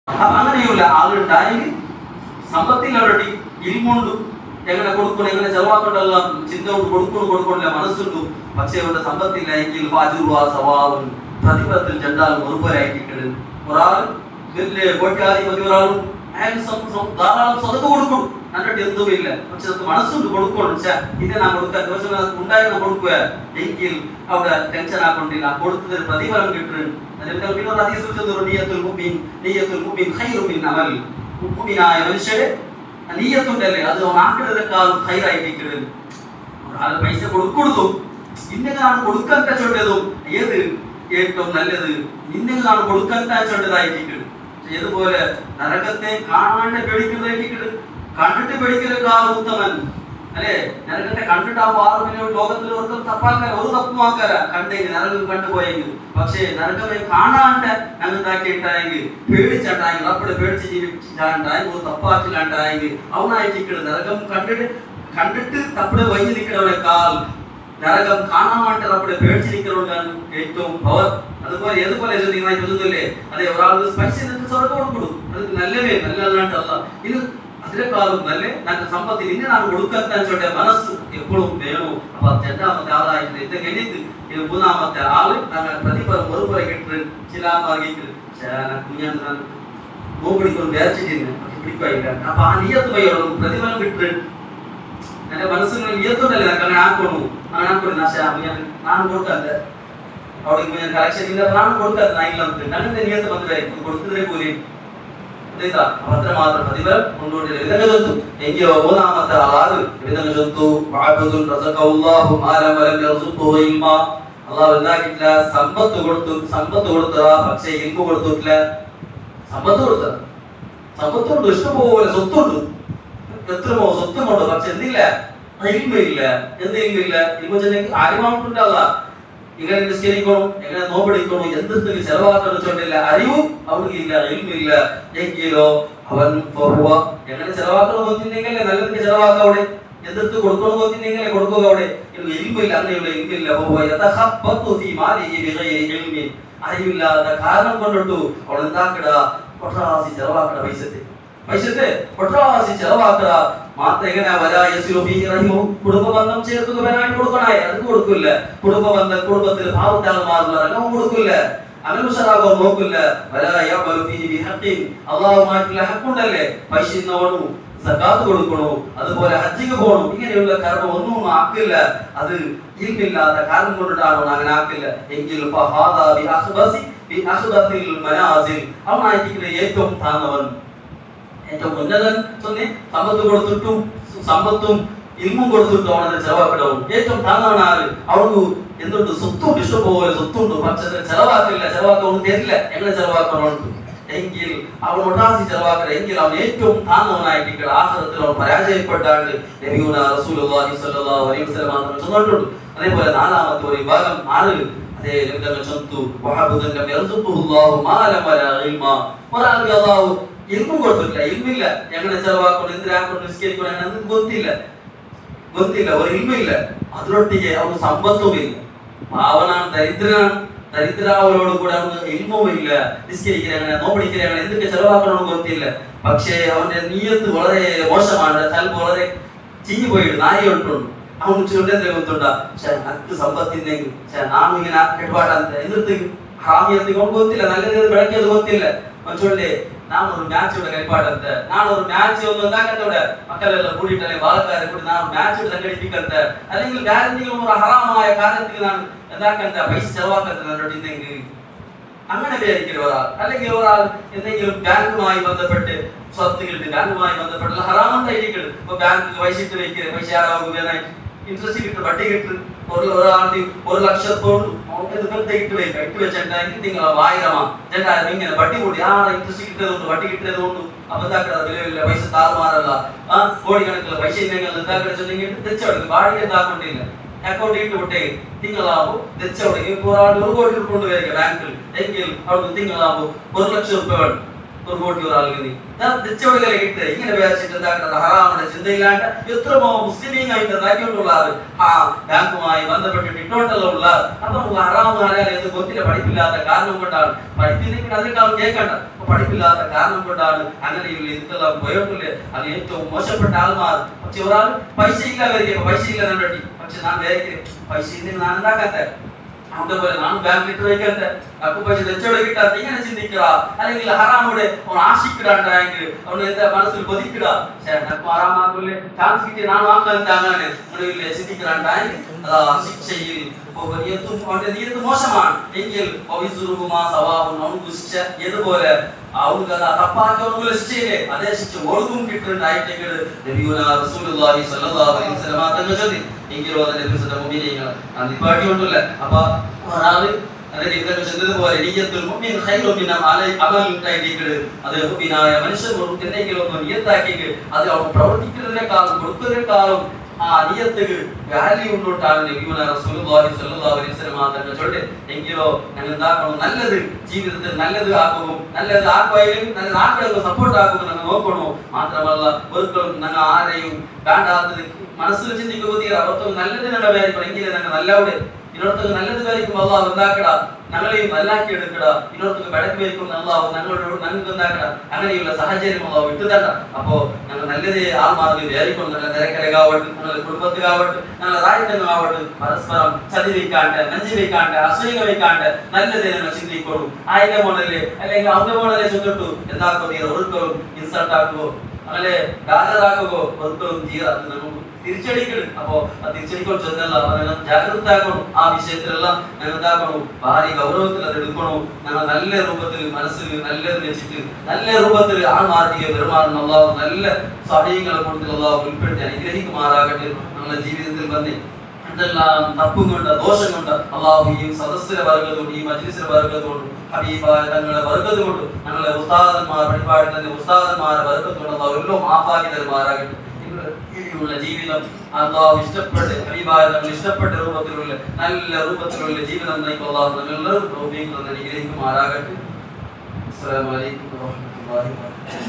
അങ്ങനെയുള്ള ആളുണ്ടായെങ്കിൽ സമ്പത്തിൽ അവരുടെ ഇൽമുണ്ട്, എങ്ങനെ കൊടുക്കണം, എങ്ങനെ ചെലവാക്കണ്ടെല്ലാം ചിന്ത കൊണ്ട് കൊടുക്കണില്ല, മനസ്സുണ്ട്. പക്ഷേ അവരുടെ സമ്പത്തില്ല എങ്കിൽ പ്രതിഫലത്തിൽ രണ്ടാളും ഒരുപോലായിട്ടിരിക്കുന്നത്. ഒരാൾ വലിയ കോട്യാധിപതി, ഒരാളും അയാൾ ധാരാളം സ്വതക്ക കൊടുക്കും, എന്നിട്ട് എന്തുമില്ല. പക്ഷെ അത് മനസ്സുകൊണ്ട് കൊടുക്കണം. ഇത് ഞാൻ കൊടുക്കാൻ ദിവസം ഉണ്ടായിരുന്ന കൊടുക്കുക എങ്കിൽ അവിടെ ടെൻഷൻ ആക്കൊണ്ടില്ല, കൊടുത്തതിന് പ്രതിഫലം കിട്ടും. മനുഷ്യരെ നീയത്തുണ്ടല്ലേ, അത് ആക്കിടത്തേക്കാൾ ഹൈറായിട്ടിരിക്കുന്നത്. പൈസ കൊടുത്തു ഇന്നെങ്ങാണ് കൊടുക്കാൻ ചൊല്ലതും ഏത് ഏറ്റവും നല്ലത്, ഇന്നെങ്ങാണ് കൊടുക്കാൻ ചൊല്ലതായിരിക്കുന്നത്. ഏതുപോലെ നരകത്തെ കാണാണ്ട് പേടിക്കുന്നതായിരിക്കുന്നത്, കണ്ടിട്ട് പേടിക്കലേക്കാൾ ഉത്തമൻ അല്ലെ. നരകത്തെ കണ്ടിട്ടാകുമ്പോൾ 6 മില്യൺ ലോകത്തിൽ ഒരു തപ്പാക്കാൻ ഒരു തപ്പുമാക്കാര കണ്ടെങ്കിൽ നരകം കണ്ടുപോയെങ്കിൽ. പക്ഷേ നരകമേ കാണാണ്ട് ഞങ്ങൾണ്ടാക്കിയിട്ടായെങ്കിൽ പേടിച്ചിട്ടായെങ്കിൽ അപ്പോഴെ പേടിച്ച് ജീവിച്ചിട്ടാണ്ടായെങ്കിൽ ഒരു തപ്പാക്കില്ലാണ്ടായെങ്കിൽ അവനായിട്ടിരിക്കുന്നത്. നരകം കണ്ടിട്ട് തപ്പടെ വൈകി നിൽക്കുന്നവനേക്കാൾ നരകം കാണാൻ വേണ്ടി അപ്പോഴെ പേടിച്ചിരിക്കുന്നവരാണ് ഏറ്റവും പവർ. അതുപോലെ ഏതുപോലെ നിങ്ങൾ ചൊല്ലുന്നില്ലേ, അതെ ഒരാൾക്ക് പൈസ സ്വർഗം കൊടുക്കും, അത് നല്ലവേ നല്ലതല്ല. ഇത് അതിനേക്കാളും നല്ല ഞങ്ങൾക്ക് സമ്പത്തിൽ ഇന്നാണ് കൊടുക്കാൻ ചൊല്ലിയ മനസ്സ് എപ്പോഴും വേണോ. അപ്പൊ 2ാമത്തെ ആളായിട്ട് ഇത് കഴിഞ്ഞിട്ട് ഇത് 3ാമത്തെ ആള് ഞങ്ങൾ പ്രതിഫലം ഒരുപോലെ കിട്ടുന്നത് ചില മാർഗിക്ക് കുഞ്ഞാൻ നോക്കിക്കൊടുക്കും വിചാരിച്ചിട്ടില്ല, പിടിക്കില്ല. അപ്പൊ ആ നീയത്ത് പയ്യോട് പ്രതിഫലം കിട്ടുന്നത് എന്റെ മനസ്സിന് നീയത്തുണ്ടല്ലേ, ഞങ്ങൾക്ക് അങ്ങനെ ആക്കണു അങ്ങനെ ആക്കണം. ഞാൻ കൊടുക്കാതെ അവിടെ കളക്ഷൻ ഇല്ല, ഞാൻ കൊടുക്കാതെ നായില്ലാത്ത ഞങ്ങളുടെ നീയത്ത് വന്നിട്ടായിരിക്കും കൊടുക്കുന്നതിനെ പോലെ അത്ര മാത്രം പ്രതിഫലം കൊണ്ടുകൊണ്ടിരുന്നു. എങ്കിലോ 3ാമത്തെ ആള് അള്ളാഹു എന്താക്കിയിട്ടില്ല, സമ്പത്ത് കൊടുത്ത പക്ഷേ ഇൽമു കൊടുത്തിട്ടില്ല. സമ്പത്തുണ്ട്, ഇഷ്ടംപോലെ സ്വത്തുണ്ട്, എത്രമോ സ്വത്തുമുണ്ട്, പക്ഷെ എന്തില്ല, ഇൽമില്ല. എന്ത് ഇൽമില്ല? ഇൽമ ആരുമായിട്ടുണ്ടല്ല, എങ്ങനെ നിസ്കരിക്കണം, എങ്ങനെ നോമ്പെടുക്കണം, എന്തെങ്കിലും ചെലവാക്കണം ചൊല്ലില്ല, അറിവും അവനിക്കില്ല, ഇൽമില്ല. എങ്കിലോ അവൻ എങ്ങനെ ചെലവാക്കണം നോക്കിണ്ടെങ്കിലേ നല്ലതിന് ചെലവാക്കുക, അവിടെ എന്തെടുത്ത് കൊടുക്കണം നോക്കിണ്ടെങ്കിലേ കൊടുക്കുക. അവിടെ ഇൽമില്ല, അങ്ങനെയുള്ള ഇൽമില്ല. അറിവില്ലാത്ത കാരണം കൊണ്ടിട്ടു അവൾ എന്താക്കട ഒട്ടാസി ചെലവാക്കട, പൈസത്തെ ഒട്ടാസി ചെലവാക്കട. മാത്രം എങ്ങനെ കുടുംബബന്ധം ചേർത്തുകനായി കൊടുക്കണായി, അത് കൊടുക്കില്ല. കുടുംബബന്ധം കുടുംബത്തിൽ ഭാവത്താൽമാറുള്ള കൊടുക്കില്ല, അനുസരാകോ നോക്കില്ല. അള്ളാഹുമായിട്ടുള്ള ഹക്കുണ്ടല്ലേ, പൈസ സക്കാത്ത് കൊടുക്കണോ, അതുപോലെ ഹജ്ജിക്ക് പോകണം, ഇങ്ങനെയുള്ള കാരണം ഒന്നും ആക്കില്ല. അത് ഇൽമില്ലാത്ത കാരണം കൊണ്ടിട്ടാണോ അങ്ങനെ ആക്കില്ല. എങ്കിൽ അവനായിരിക്കുന്ന ഏറ്റവും താന്നവൻ, ഏറ്റവും ഉന്നതൻ. സമ്പത്തും ഇൽമും കൊടുത്തിട്ടും അവനെ ചെലവാക്കിടവും. ഏറ്റവും താന്നവൻ ആര്? അവർക്ക് എന്തുണ്ട്, സ്വത്തുണ്ട്, ഇഷ്ടംപോലെ സ്വത്തുണ്ട്, പക്ഷെ ചെലവാക്കാൻ തരില്ല. എങ്ങനെ ചെലവാക്കണം എങ്കിൽ അവൻ ഒട്ടാസി ചെലവാക്കണം. എങ്കിൽ അവൻ ഏറ്റവും താന്നവനായിരിക്കണം. ആഖിറത്തിൽ അവൻ പരാജയപ്പെട്ടാണ്ട് നബിയുനാ റസൂലുള്ളാഹി സ്വല്ലല്ലാഹു അലൈഹി വസല്ലം മാത്രം ചൊല്ലിട്ടുണ്ട്. അതേപോലെ 4ാമത്തെ ഒരു വിഭാഗം ആള് അതേ ചൊല്ലുന്നു, ഒരാൾക്ക് അല്ലാഹു ഇൽമും കൊടുത്തിട്ടില്ല, ഇൽമില്ല, എങ്ങനെ ചെലവാക്കണം, എന്തിനാക്കണം, നിസ്കരിക്കണം, അങ്ങനെ ഗൊത്തില്ല, ഒരു ഇൽമില്ല. അതിലൊട്ടിക്ക് അവന് സമ്പത്തുമില്ല, പാവനാണ്, ദരിദ്രാവലോട് കൂടെ അവന് ഇൽമുമില്ല. നിസ്കരിക്കുക എങ്ങനെ, നോമ്പടിക്കുക എങ്ങനെ, എന്തൊക്കെ ചെലവാക്കണമെന്ന് ഗൊത്തില്ല. പക്ഷേ അവന്റെ നീയത്ത് വളരെ മോശമാണ്, ചിലപ്പോൾ വളരെ ചീഞ്ഞു പോയിട്ട് നായിട്ടുണ്ട്. അവന് ചുരുണ്ടെന്തെ ഗൊത്തുണ്ടാ, നക്ക് സമ്പത്തിന്നെങ്കിൽ നാണു ഇങ്ങനെ കെട്ടുപാടാന്ത എന്നിട്ട് ഹാമിയത്ത് ഗൊത്തില്ല, നല്ലത് ಬೆಳಕಿയത് ഗൊത്തില്ല. ചൊല്ലേ ನಾನೊಂದು ಮ್ಯಾಚ್ ಕೈಪಾಡಂತೆ, ನಾನೊಂದು ಮ್ಯಾಚ್ ಒಂದು ಅಂದಾಕಂತೋಡೆ ಮಕ್ಕಳೆಲ್ಲ ಕೂಡಿಟ್ಟಲೆ ಬಾಲಕಾರೆ ಕೂಡಿ ನಾನು ಮ್ಯಾಚ್ ಸಂಘಟಿപ്പിക്കಂತೆ, അല്ലെങ്കിൽ വേറെന്തെങ്കിലും ഒരു ഹറാമായ കാര്യത്തിൽ ഞാൻ എന്താക്കಂತ പൈസ ചെലവാക്കಂತ നടിണ്ടെങ്കിൽ അങ്ങനെ വിചാരിക്കുന്ന ഒരാൾ. അല്ലെങ്കിൽ ഒരാൾ എന്തെങ്കിലും ബാങ്കുമായി ബന്ധപ്പെട്ട് സ്വത്ത് കിട്ടും, ബാങ്കുമായി ബന്ധപ്പെട്ടുള്ള ഹറാമത്തായിരിക്കും. ഇപ്പൊ ബാങ്ക് പൈസ ഇട്ട് വെക്കുക, പൈസ ആരാകുവാനായിട്ട് ഇൻട്രസ്റ്റ് കിട്ടും, വട്ടി കിട്ടും. ഒരാൾക്ക് 1 ലക്ഷത്തോട് ഇട്ട് വെച്ചിട്ടുണ്ടെങ്കിൽ നിങ്ങൾ 1000 2000 ഇങ്ങനെ വട്ടി കൂടി ഇൻട്രസ്റ്റ് കിട്ടിയതുകൊണ്ട് വട്ടി കിട്ടിയതുകൊണ്ട് അപ്പൊ എന്താക്കട വിലയില്ല, പൈസ താറുമാറല്ല. കോടിക്കണക്കുള്ള പൈസ എന്താക്കട ചെന്നെങ്കിൽ തെച്ചവടക്കും, ബാഡിಗೆ എന്താക്കൊണ്ടില്ല, അക്കൗണ്ട് ഇട്ട് വിട്ടേ തിങ്കളാകുമ്പോൾ തെച്ചവടക്കും. ഇപ്പോൾ ഒരാൾ 1 കോടി കൊണ്ടുവരിക ബാങ്കിൽ എങ്കിൽ അവിടെ തിങ്കളാകുമ്പോൾ 1 ലക്ഷം രൂപ വേണം. ഒരു കോടി ഒരാൾക്ക് തെച്ചോടുകളെ കിട്ട് ഇങ്ങനെ വിചാരിച്ചിട്ട് എന്താക്കുന്നത് ഹറാമിന്റെ ചിന്തയില്ലാണ്ട് എത്രമോ മുസ്ലിമീങ്ങൾ ഉണ്ടാക്കിക്കൊണ്ടുള്ള ബാങ്കുമായി ബന്ധപ്പെട്ടിട്ട് ഇട്ടോണ്ടുള്ള അപ്പൊ ഹറാമ് ഹലാൽ എന്ന് കൊത്തിലെ പഠിപ്പില്ലാത്ത കാരണം കൊണ്ടാണ്. പഠിപ്പില്ലെങ്കിൽ അതിനേക്കാളും കേൾക്കണ്ട. പഠിപ്പില്ലാത്ത കാരണം കൊണ്ടാണ് അങ്ങനെയുള്ള ഇതെല്ലാം പോയിട്ടില്ലേ. അത് ഏറ്റവും മോശപ്പെട്ട ആൾമാർ. പക്ഷെ ഒരാൾ പൈസ ഇല്ല വരിക, പൈസ ഇല്ല നണ്ടി. പക്ഷെ ഞാൻ വേഗം പൈസ ഇല്ലെങ്കിൽ ഞാൻ ഉണ്ടാക്കാത്ത അതുപോലെ ನಾನು ಬ್ಯಾಂಕ್ ಇಟ್ಟು ಬೇಕಂತೆ ಅಕ್ಕು ಪೈಸೆ ತೆಚ್ಚೋಡೆ ಗಿಟ್ಟ ಅಂತ ಇങ്ങനെ ചിന്തിക്കുക. അല്ലെങ്കിൽ ഹറാമോടെ അവൻ ആശിക്കിടാണ്ടായെങ്കിൽ അവൻ എന്താ മനസ്സിൽ കൊതിക്കിട നക്കു ഹറാമാക്കുള്ള ചാൻസ് കിട്ടിയ ഞാൻ വാങ്ങാൻ അങ്ങനെ നിങ്ങളില്ലേ ചിന്തിക്കിടാണ്ടായെങ്കിൽ അതാ ശിക്ഷയിൽ അവന്റെ നീയത്ത് മോശമാണ് എങ്കിൽ അവർക്ക് ശിക്ഷ ഏതുപോലെ അവർക്ക് അത് തപ്പാക്കിയവർക്കുള്ള ശിക്ഷയില്ലേ അതേ ശിക്ഷ ഓർക്കും കിട്ടുന്നുണ്ടായിട്ടെങ്കിൽ റസൂലുള്ളാഹി സ്വല്ലല്ലാഹു അലൈഹി വസല്ലം തങ്ങൾ ചൊല്ലി എങ്കിലോ അതിന്റെ എപ്പിസോഡ് മുബീനങ്ങൾ നിപ്പാട്ടി കൊണ്ടല്ലേ. അപ്പൊ ഒരാള് അതിന്റെ ഇതൊക്കെ ചെന്നതുപോലെ നീയത്തുൽ മുഅ്മിൻ ഖൈറു മിൻ അമൽ ഉണ്ടായിട്ടെങ്കിൽ അത് മുഅ്മിനായ മനുഷ്യൻ എന്തെങ്കിലും ഒന്ന് നിയത്താക്കിയെങ്കിൽ അത് അവർ പ്രവർത്തിക്കുന്നതിനേക്കാളും കൊടുക്കുന്നതിനേക്കാളും നിയത്തുക്ക് വാല്യൂ ഉണ്ടോട്ടാണ് നബിയുനാ റസൂലുള്ളാഹി സ്വല്ലല്ലാഹു അലൈഹി വസല്ലം തങ്ങൾ ചൊല്ലി എങ്കിലോ ഞങ്ങൾ എന്താക്കണം നല്ലത് ജീവിതത്തിൽ നല്ലത് ആക്കുകയും നല്ലത് ആക്കുകയും നല്ലത് ആക്കുകയും സപ്പോർട്ട് ആക്കുകയും ഞങ്ങൾ നോക്കണോ. മാത്രമല്ല ഒരിക്കലും ഞങ്ങൾ ആരെയും വേണ്ടാത്തത് മനസ്സിൽ ചിന്തിക്കുക തീരെ അവർക്ക് നല്ലത് ഞങ്ങളുടെ പേരിക്കണം എങ്കിലും ഞങ്ങൾ നല്ലവിടെ ഇന്നോടത്തേക്ക് നല്ലത് പേരിക്കും അള്ളാഹു എന്താക്കട ഞങ്ങളെയും നല്ലാക്കി എടുക്കട ഇന്നോടത്തേക്ക് ബടക്ക് പേരിക്കും അള്ളാഹു ഞങ്ങളോട് ഞങ്ങൾക്ക് എന്താക്കട അങ്ങനെയുള്ള സാഹചര്യം അള്ളാഹു വിട്ടുതണ്ട. അപ്പോ ഞങ്ങൾ നല്ലത് ആത്മാവിൽ വേറിക്കും ഞങ്ങൾ തിരക്കരകാവട്ടെ ഞങ്ങളുടെ കുടുംബത്തിലാവട്ടെ ഞങ്ങളുടെ രാജ്യത്തിനാവട്ടെ പരസ്പരം ചതി വയ്ക്കാണ്ട് നെഞ്ചി വയ്ക്കാണ്ട് അസൂയ വയ്ക്കാണ്ട് നല്ലത് ഞങ്ങൾ ചിന്തിക്കോളൂ. അതിന്റെ മോഡല് അല്ലെങ്കിൽ അവന്റെ മോഡലെ ചെന്നിട്ടു എന്താക്കോ തീരെ ഒഴുക്കവും ഇൻസൾട്ട് ആക്കുകയോ അങ്ങനെ ഗാജറാക്കുകയോ ഒഴുക്കവും തീരെ അത് നമുക്ക് തിരിച്ചടിക്കണം. അപ്പോ ആ തിരിച്ചടിക്കോൾ ചെന്നല്ല ജാഗ്രത ആക്കണം. ആ വിഷയത്തിലെല്ലാം ഞങ്ങൾ എന്താക്കണം ഭാര്യ ഗൗരവത്തിൽ അത് എടുക്കണം. ഞങ്ങൾ നല്ല രൂപത്തിൽ മനസ്സിൽ നല്ലത് വെച്ചിട്ട് നല്ല രൂപത്തിൽ ആൾമാർഗിക പെരുമാറുന്ന അള്ളാഹു നല്ല സാഹചര്യങ്ങളെ കൊടുത്ത് അള്ളാഹു ഉൾപ്പെടുത്തി അനുഗ്രഹിക്കുമാറാകട്ടെ. ഞങ്ങളുടെ ജീവിതത്തിൽ വന്ന് എന്തെല്ലാം തപ്പും കൊണ്ട് ദോഷം കൊണ്ട് അള്ളാഹു ഈ സദസ്സിലെ വർഗതുകൊണ്ട് ഈ മജ്ലിസിലെ വർഗതുകൊണ്ട് ഹബീബായ തങ്ങളുടെ വർഗത് കൊണ്ട് ഞങ്ങളെ ഉസ്താദന്മാർ പരിപാടി തന്നെ ഉസ്താദന്മാരെ വർഗത്തുകൊണ്ട് അള്ളാഹു എല്ലാം മാഫാക്കി തരുമാറാകട്ടെ. ജീവിതം അള്ളാഹു ഇഷ്ടപ്പെട്ട് ഹബീബായ തങ്ങൾ ഇഷ്ടപ്പെട്ട രൂപത്തിലുള്ള നല്ല രൂപത്തിലുള്ള ജീവിതം നയിക്കും അള്ളാഹു ഞങ്ങളുടെ തൗഫീഖ് അനുഗ്രഹിക്കുമാറാകട്ടെ. അസ്സലാമു അലൈക്കും വറഹ്മത്തുള്ളാഹി വബറകാതുഹു.